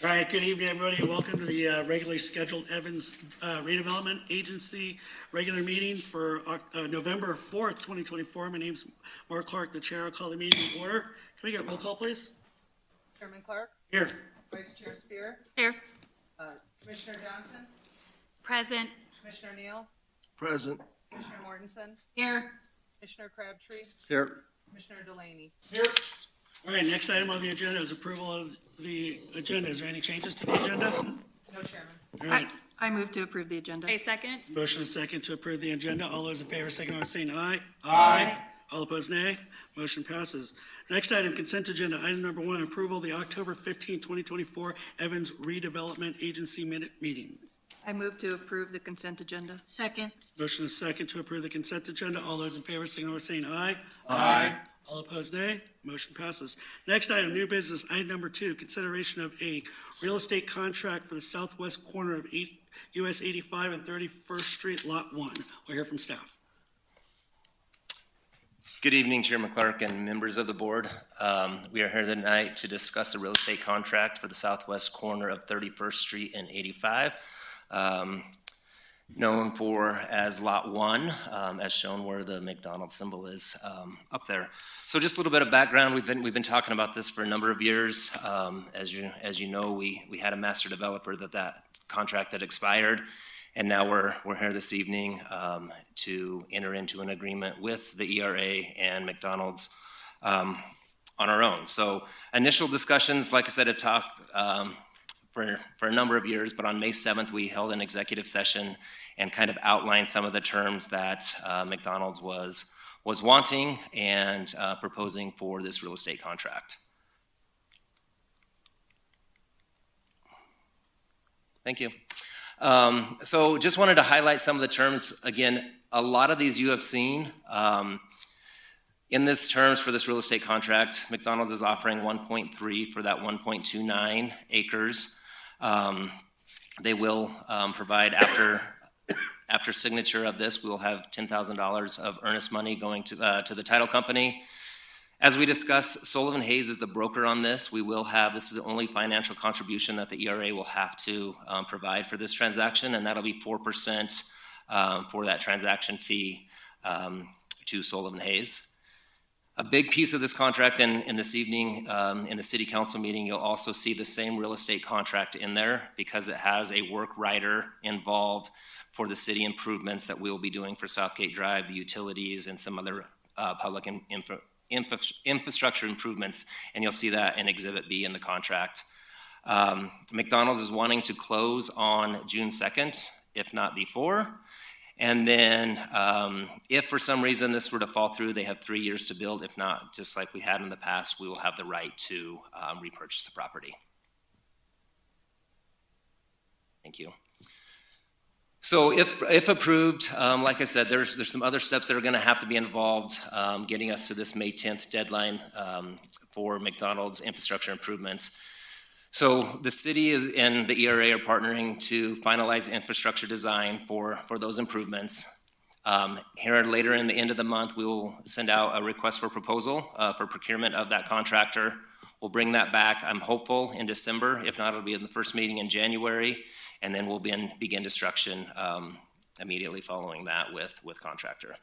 All right, good evening, everybody, and welcome to the regularly scheduled Evans Redevelopment Agency regular meeting for November 4th, 2024. My name's Mark Clark, the chair. I'll call the meeting to order. Can we get a roll call, please? Chairman Clark? Here. Vice Chair Spear? Here. Commissioner Johnson? Present. Commissioner Neal? Present. Commissioner Mortensen? Here. Commissioner Crabtree? Here. Commissioner Delaney? Here. All right, next item on the agenda is approval of the agenda. Is there any changes to the agenda? No, Chairman. All right, I move to approve the agenda. A second. motion is second to approve the agenda. All those in favor, signify by saying aye. Aye. All opposed, nay. Motion passes. Next item, consent agenda. Item number 1, approval of the October 15, 2024 Evans Redevelopment Agency minute meeting. I move to approve the consent agenda. Second. Motion is second to approve the consent agenda. All those in favor, signify by saying aye. Aye. All opposed, nay. Motion passes. Next item, new business. Item number 2, consideration of a real estate contract for the southwest corner of US 85 and 31st Street, Lot 1. We'll hear from staff. Good evening, Chairman Clark and members of the board. We are here tonight to discuss a real estate contract for the southwest corner of 31st Street and 85, known for as Lot 1, as shown where the McDonald's symbol is up there. So just a little bit of background. We've been talking about this for a number of years. As you know, we had a master developer that contract had expired. And now we're here this evening to enter into an agreement with the ERA and McDonald's on our own. So initial discussions, like I said, have talked for a number of years, but on May 7th, we held an executive session and kind of outlined some of the terms that McDonald's was wanting and proposing for this real estate contract. Thank you. So just wanted to highlight some of the terms. Again, a lot of these you have seen. In this terms for this real estate contract, McDonald's is offering 1.3 for that 1.29 acres. They will provide, after signature of this, we will have $10,000 of earnest money going to the title company. As we discussed, Sullivan Hayes is the broker on this. This is the only financial contribution that the ERA will have to provide for this transaction, and that'll be 4% for that transaction fee to Sullivan Hayes. A big piece of this contract, and this evening in the city council meeting, you'll also see the same real estate contract in there because it has a work rider involved for the city improvements that we'll be doing for Southgate Drive, the utilities, and some other public infrastructure improvements, and you'll see that in Exhibit B in the contract. McDonald's is wanting to close on June 2nd, if not before. And then if for some reason this were to fall through, they have 3 years to build. If not, just like we had in the past, we will have the right to repurchase the property. Thank you. So if approved, like I said, there's some other steps that are going to have to be involved getting us to this May 10th deadline for McDonald's infrastructure improvements. So the city and the ERA are partnering to finalize infrastructure design for those improvements. Here later in the end of the month, we will send out a request for proposal for procurement of that contractor. We'll bring that back, I'm hopeful, in December. If not, it'll be in the first meeting in January. And then we'll begin destruction immediately following that with contractor.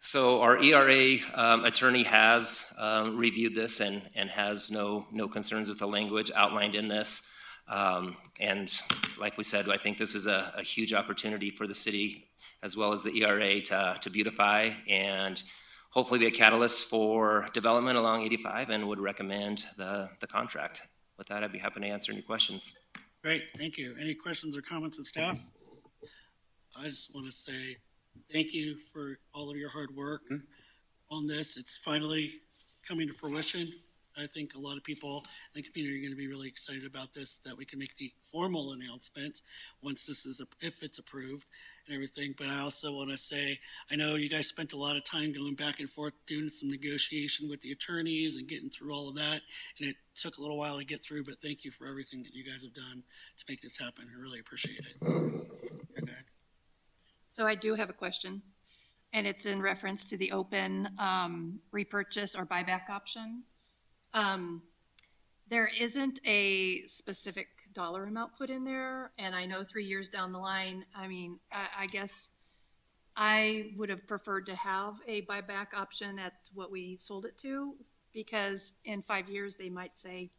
So our ERA attorney has reviewed this and has no concerns with the language outlined in this. And like we said, I think this is a huge opportunity for the city as well as the ERA to beautify and hopefully be a catalyst for development along 85, and would recommend the contract. With that, I'd be happy to answer any questions. Great, thank you. Any questions or comments of staff? I just want to say thank you for all of your hard work on this. It's finally coming to fruition. I think a lot of people in the community are going to be really excited about this, that we can make the formal announcement once this is, if it's approved and everything. But I also want to say, I know you guys spent a lot of time going back and forth, doing some negotiation with the attorneys and getting through all of that. And it took a little while to get through, but thank you for everything that you guys have done to make this happen. I really appreciate it. Okay. So I do have a question, and it's in reference to the open repurchase or buyback option. There isn't a specific dollar amount put in there, and I know 3 years down the line, I mean, I guess I would have preferred to have a buyback option at what we sold it to, because in 5 years, they might say,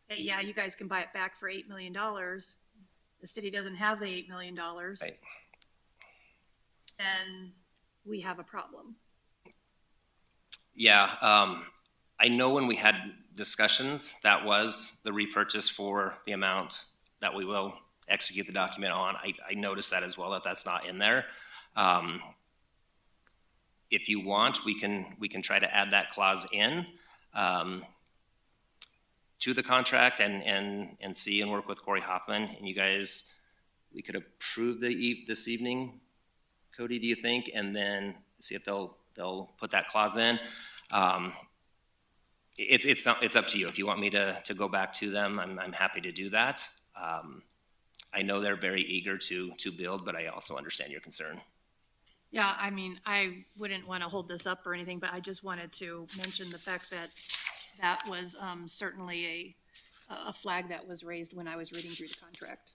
hey, yeah, you guys can buy it back for $8 million. The city doesn't have the $8 million. Right. And we have a problem. Yeah, I know when we had discussions, that was the repurchase for the amount that we will execute the document on. I noticed that as well, that that's not in there. If you want, we can try to add that clause in to the contract and see and work with Corey Hoffman, and you guys, we could approve this evening, Cody, do you think? And then see if they'll put that clause in. It's up to you. If you want me to go back to them, I'm happy to do that. I know they're very eager to build, but I also understand your concern. Yeah, I mean, I wouldn't want to hold this up or anything, but I just wanted to mention the fact that that was certainly a flag that was raised when I was reading through the contract.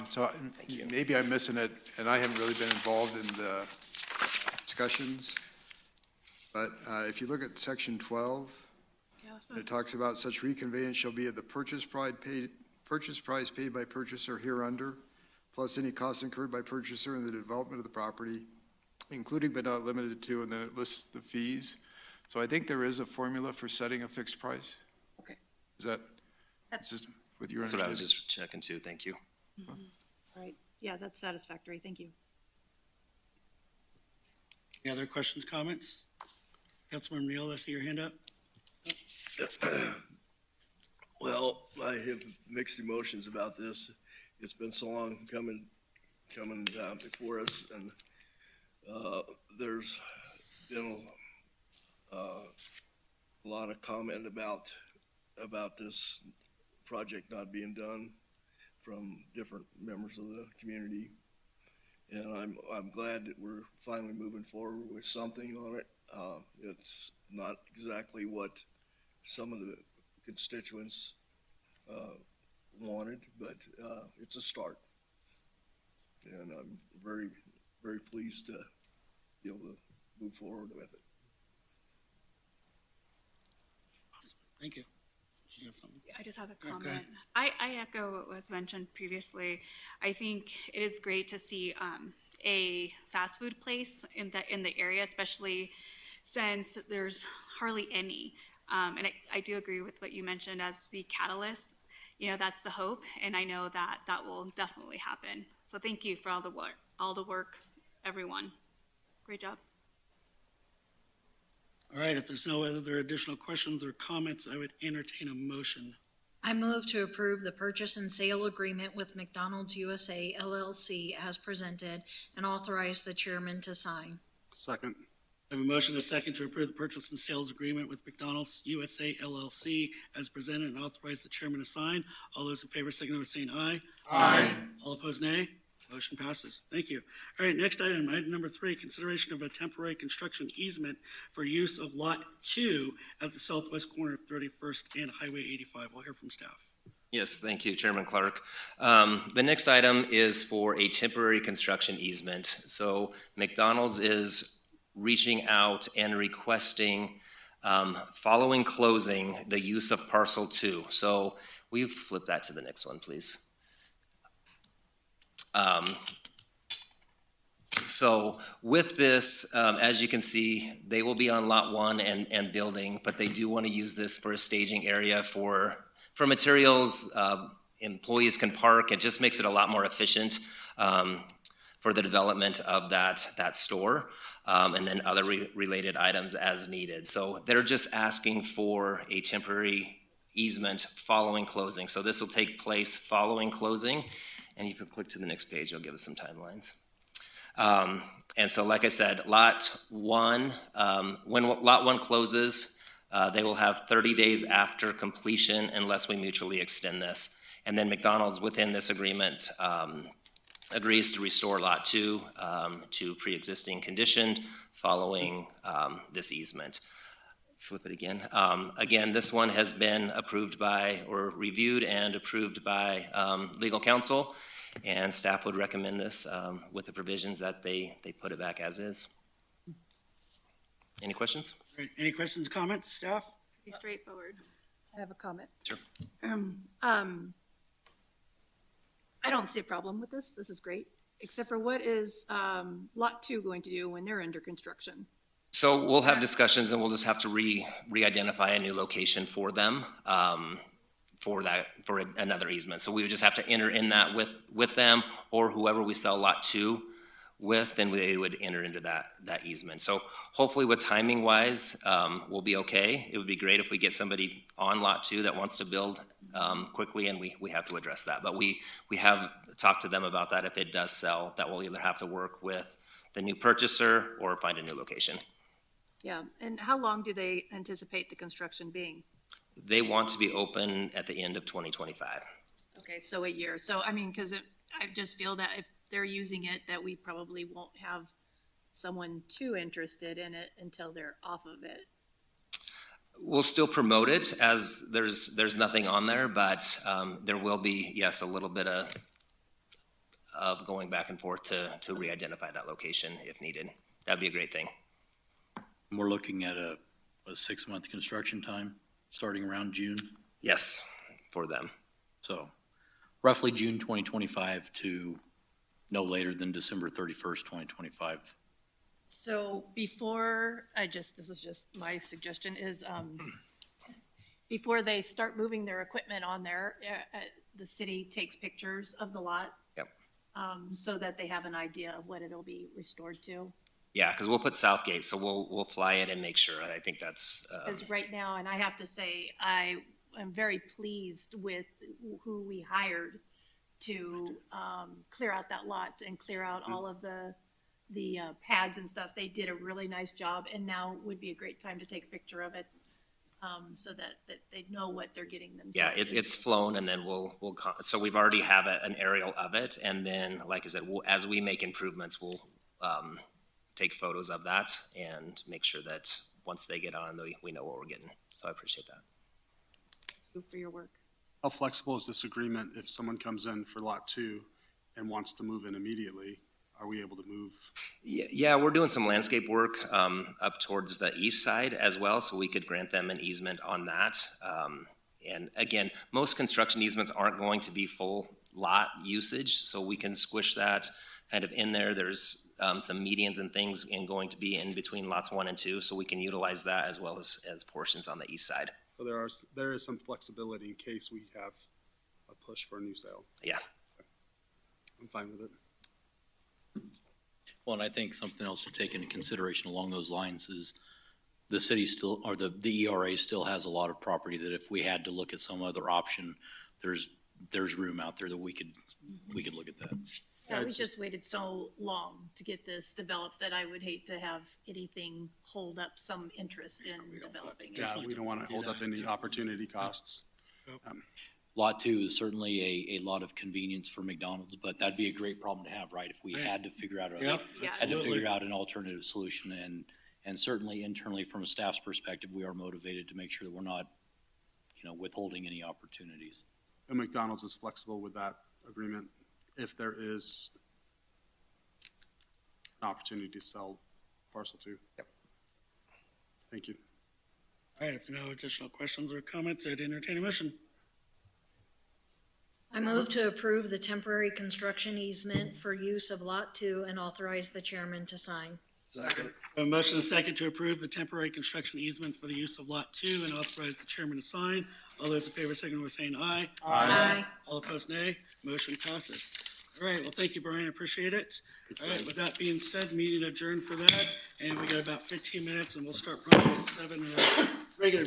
So maybe I'm missing it, and I haven't really been involved in the discussions. But if you look at section 12, it talks about such reconveyance shall be at the purchase price paid by purchaser hereunder, plus any costs incurred by purchaser in the development of the property, including but not limited to, and then it lists the fees. So I think there is a formula for setting a fixed price. Okay. Is that That's consistent with your That's what I was understanding? just checking too. Thank you. right. Yeah, that's satisfactory. Thank you. Any other questions, comments? Councilman Neal, I see your hand up. Well, I have mixed emotions about this. It's been so long coming before us, and there's been a lot of comment about this project not being done from different members of the community. And I'm glad that we're finally moving forward with something on it. It's not exactly what some of the constituents wanted, but it's a start. And I'm very, very pleased to be able to move forward with it. Thank you. Did you have something? I just have a Yeah, go comment. ahead. I echo what was mentioned previously. I think it is great to see a fast food place in the area, especially since there's hardly any. And I do agree with what you mentioned as the catalyst. You know, that's the hope, and I know that that will definitely happen. So thank you for all the work, everyone. Great job. All right, if there's no other additional questions or comments, I would entertain a motion. I move to approve the purchase and sale agreement with McDonald's USA LLC as presented and authorize the chairman to sign. Second. I have a motion and a second to approve the purchase and sales agreement with McDonald's USA LLC as presented and authorize the chairman to sign. All those in favor signify by saying aye. Aye. All opposed, nay. Motion passes. Thank you. All right, next item number 3, consideration of a temporary construction easement for use of Lot 2 at the southwest corner of 31st and Highway 85. We'll hear from staff. Yes, thank you, Chairman Clark. The next item is for a temporary construction easement. So McDonald's is reaching out and requesting, following closing, the use of parcel 2. So will you flip that to the next one, please? So with this, as you can see, they will be on lot 1 and building, but they do want to use this for a staging area for materials. Employees can park. It just makes it a lot more efficient for the development of that store, and then other related items as needed. So they're just asking for a temporary easement following closing. So this will take place following closing. And you can click to the next page, it'll give us some timelines. And so like I said, lot 1, when lot 1 closes, they will have 30 days after completion unless we mutually extend this. And then McDonald's within this agreement agrees to restore Lot 2 to pre-existing condition following this easement. Flip it again. Again, this one has been approved by, or reviewed and approved by legal counsel, and staff would recommend this with the provisions that they put it back as is. Any questions? All right, any questions, comments, staff? Pretty straightforward. I have a comment. Sure. I don't see a problem with this. This is great. Except for what is Lot 2 going to do when they're under construction? So we'll have discussions and we'll just have to re-identify a new location for them for another easement. So we would just have to enter in that with them, or whoever we sell Lot 2 with, then they would enter into that easement. So hopefully with timing wise, we'll be okay. It would be great if we get somebody on Lot 2 that wants to build quickly, and we have to address that. But we have talked to them about that. If it does sell, that we'll either have to work with the new purchaser or find a new location. Yeah, and how long do they anticipate the construction being? They want to be open at the end of 2025. Okay, so a year. So, I mean, because I just feel that if they're using it, that we probably won't have someone too interested in it until they're off of it. We'll still promote it as there's nothing on there, but there will be, yes, a little bit of going back and forth to re-identify that location if needed. That'd be a great thing. We're looking at a 6-month construction time, starting around June. Yes, for them. So roughly June 2025 to no later than December 31st, 2025. So before, this is just my suggestion, is before they start moving their equipment on there, the city takes pictures of the lot. Yep. So that they have an idea of what it'll be restored to. Yeah, because we'll put Southgate, so we'll fly it and make sure. I think that's. Because right now, and I have to say, I am very pleased with who we hired to clear out that lot and clear out all of the pads and stuff. They did a really nice job, and now would be a great time to take a picture of it so that they know what they're getting themselves. Yeah, it's flown, and then so we've already have an aerial of it, and then, like I said, as we make improvements, we'll take photos of that and make sure that once they get on, we know what we're getting. So I appreciate that. Thank you for your work. How flexible is this agreement if someone comes in for Lot 2 and wants to move in immediately? Are we able to move? Yeah, we're doing some landscape work up towards the east side as well, so we could grant them an easement on that. And again, most construction easements aren't going to be full lot usage, so we can squish that kind of in there. There's some medians and things going to be in between lots 1 and 2, so we can utilize that as well as portions on the east side. So there is some flexibility in case we have a push for a new sale. Yeah. I'm fine with it. Well, and I think something else to take into consideration along those lines is the city still, or the ERA still has a lot of property that if we had to look at some other option, there's room out there that we could look at that. Yeah, we just waited so long to get this developed that I would hate to have anything hold up some interest in developing it. Yeah, we don't want to hold up any opportunity costs. Lot 2 is certainly a lot of convenience for McDonald's, but that'd be a great problem to have, right? If we had to figure out Yep, an alternative solution, and certainly internally from a staff's perspective, we are motivated to make sure that we're not, withholding any opportunities. And McDonald's is flexible with that agreement if there is an opportunity to sell parcel 2. Yep. Thank you. All right, if no additional questions or comments, I'd entertain a motion. I move to approve the temporary construction easement for use of Lot 2 and authorize the chairman to sign. Second. A motion and a second to approve the temporary construction easement for the use of Lot 2 and authorize the chairman to sign. All those in favor, signal by saying aye. Aye. All opposed, nay. Motion passes. All right, well, thank you, Brian, I appreciate it. All right, with that being said, meeting adjourned for that, and we got about 15 minutes, and we'll start probably at 7, regular meeting.